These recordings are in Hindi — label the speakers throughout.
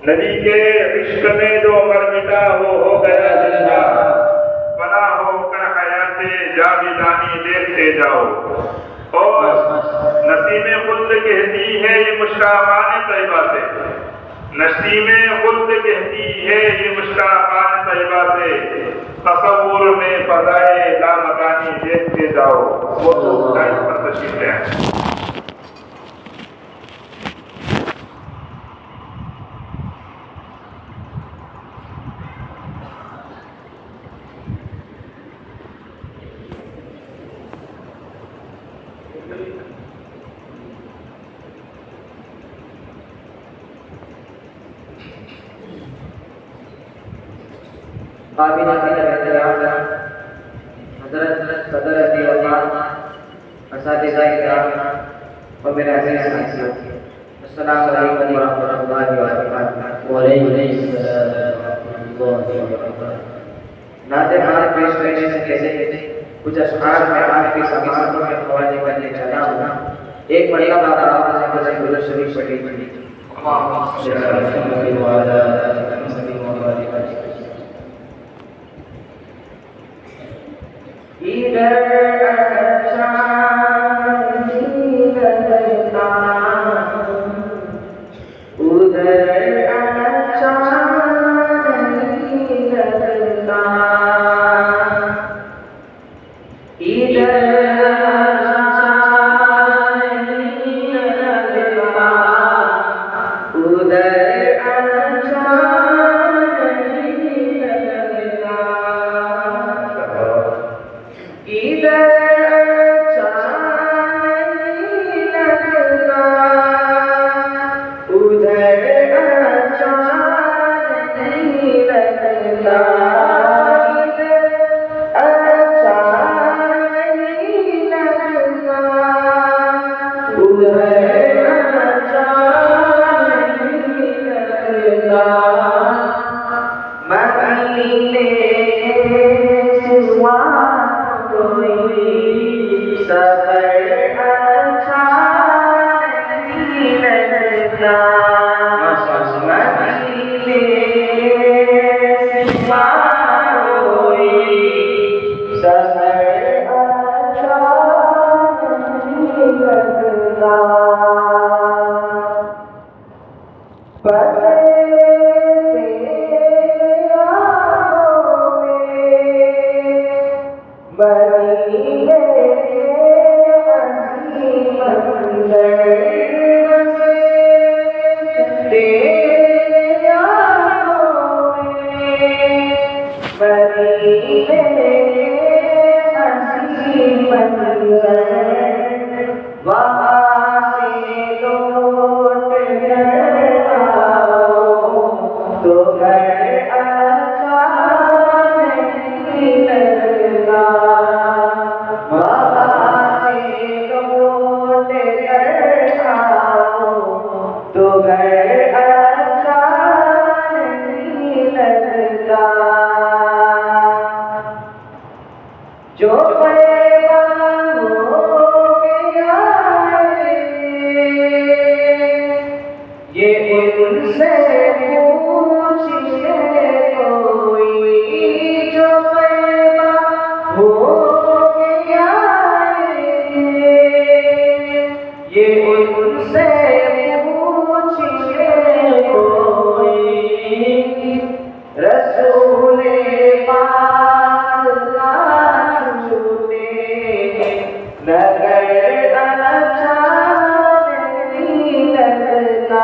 Speaker 1: नबी के इश्क में जो अमर मिटा वो हो गया जिंदा, बना होकर हयाते जाविदानी देखते जाओ। और नसीमे खुल्द कहती है ये मुश्ताकान तैयबा से, नसीमे खुल्द कहती है ये मुश्ताकान तैयबा से, तसव्वुर में फज़ाए लामकानी देखते जाओ। वो तो टाइम पर तशरीफ ले आए।
Speaker 2: काबिल हज़रत सदर अली असातिज़ा किराम और मेरे अज़ीज़ साथियों, अस्सलामु अलैकुम व रहमतुल्लाहि व बरकातहू। नाते पाक पेश करने से पहले कुछ अशआर में आपकी समाअतों के हवाले करने चला हूँ। एक मरतबा आपने दुरूद शरीफ पढ़ी थी। इधर अच्छा नहीं लगता, उधर अच्छा नहीं लगता, इधर अच्छा नहीं लगता, उधर अच्छा नहीं लगता, इधर अच्छा नहीं लगता, उधर अच्छा नहीं लगता, इधर अच्छा नहीं लगता, उधर अच्छा नहीं लगता। मदीने सिवा कोई सफर अच्छा नहीं लगता, मदीने सिवा कोई सफर अच्छा नहीं लगता। मदीने हंसी मंजर बसे तेरे यादों में, मदीने हंसी मंजर वहाँ से लौट कर आओ तो घर अच्छा नहीं लगता, वहाँ से लौट कर आओ तो घर अच्छा नहीं लगता। जो पैगाम हो गया है ये उनसे पूछिए कोई, जो पैगाम हो गया है ये उनसे पूछिए कोई, रसूले पाक का नगर अच्छा नहीं लगता,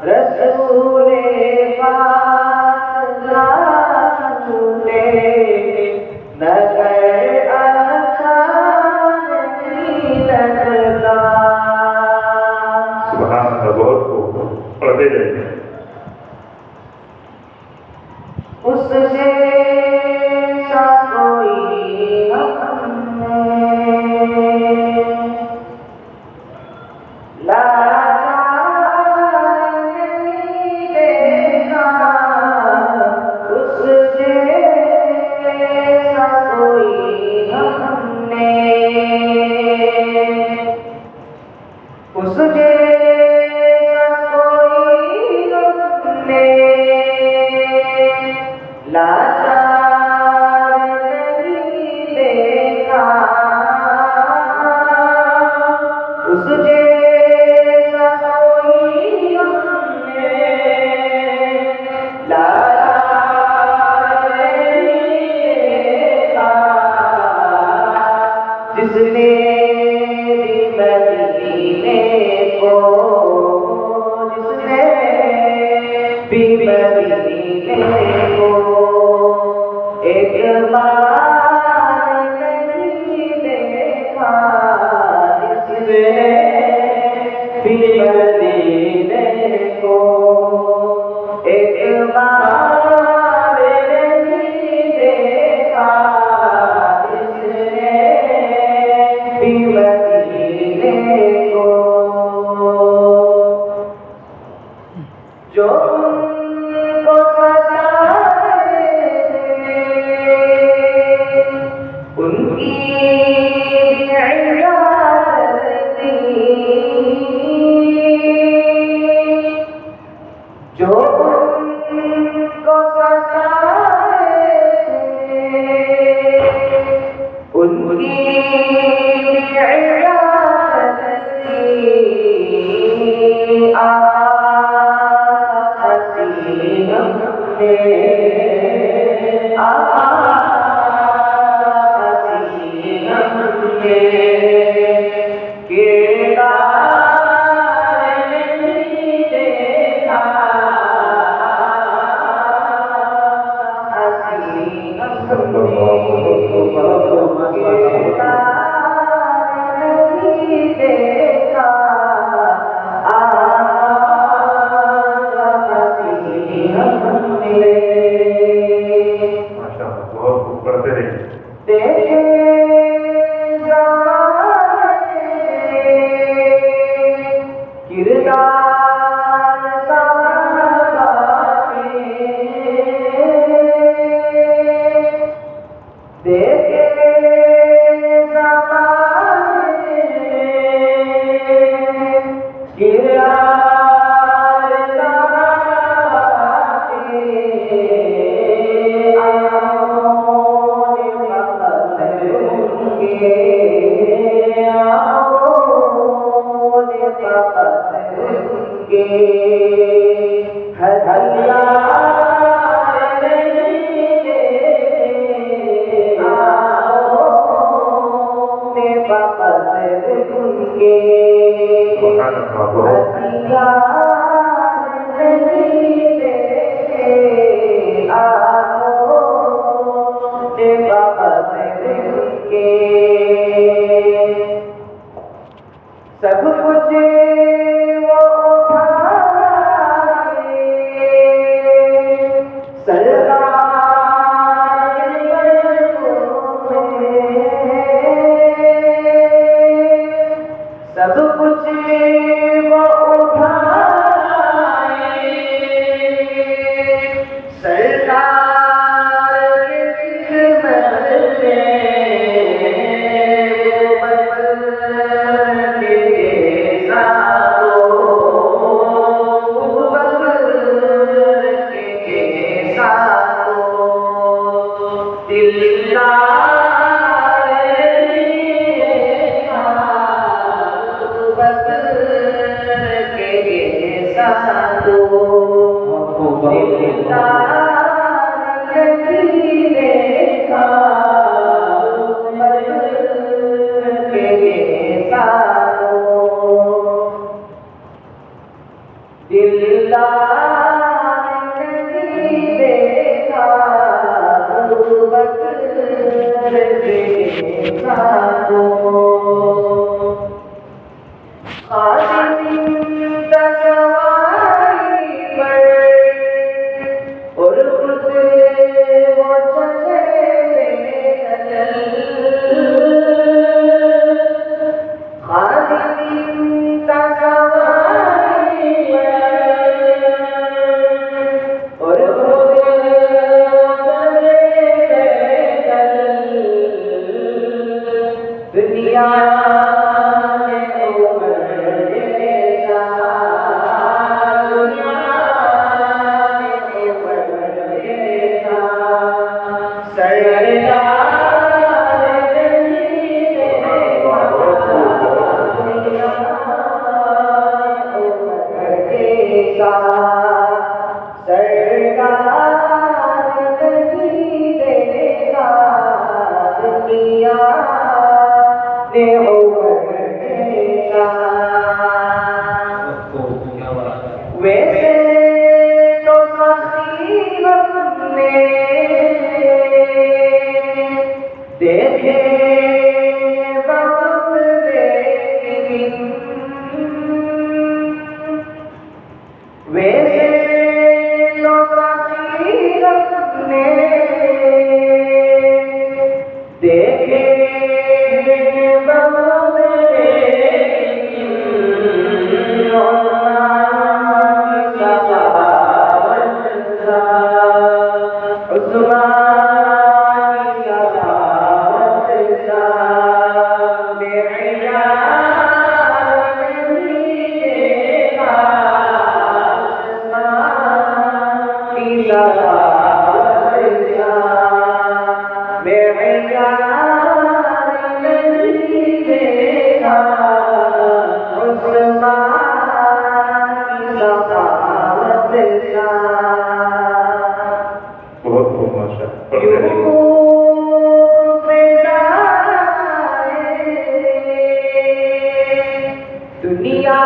Speaker 2: रसूले पाक का छूटे नगर अच्छा नहीं लगता।
Speaker 1: सुभान अल्लाह, बहुत खूब पढ़ते जाइए।
Speaker 2: उससे सा कोई हमने लाचार नहीं देखा, उससे सा कोई हमने, उससे सा कोई लाचार नहीं देखा उस जैसा कोई हमने, लाचार नहीं देखा जिसने भी मदीने को, जिसने भी मदीने को एक बार नहीं देखा, जिसने भी मदीने को एक बार नहीं देखा, जिसने भी मदीने को, जो उनको सताए उनकी इबादत थी, जो उनको सताए उनकी इबादत थी। सब कुछ वो उठाए सरकार सब कुछ वो उठाए सरकार के खिदमत दुनिया जैसा सरकार नहीं देखा दुनिया ने उमर जैसा। वैसे तो साथी हमने देखे बहुत लेकिन वैसे तो साथी हमने देखे बहुत लेकिन
Speaker 1: बहुत खूब माशा
Speaker 2: दुनिया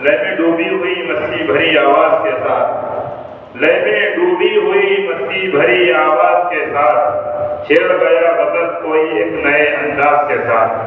Speaker 1: लय में डूबी हुई मस्ती भरी आवाज के साथ, लय में डूबी हुई मस्ती भरी आवाज के साथ छेड़ गया गजल कोई एक नए अंदाज के साथ।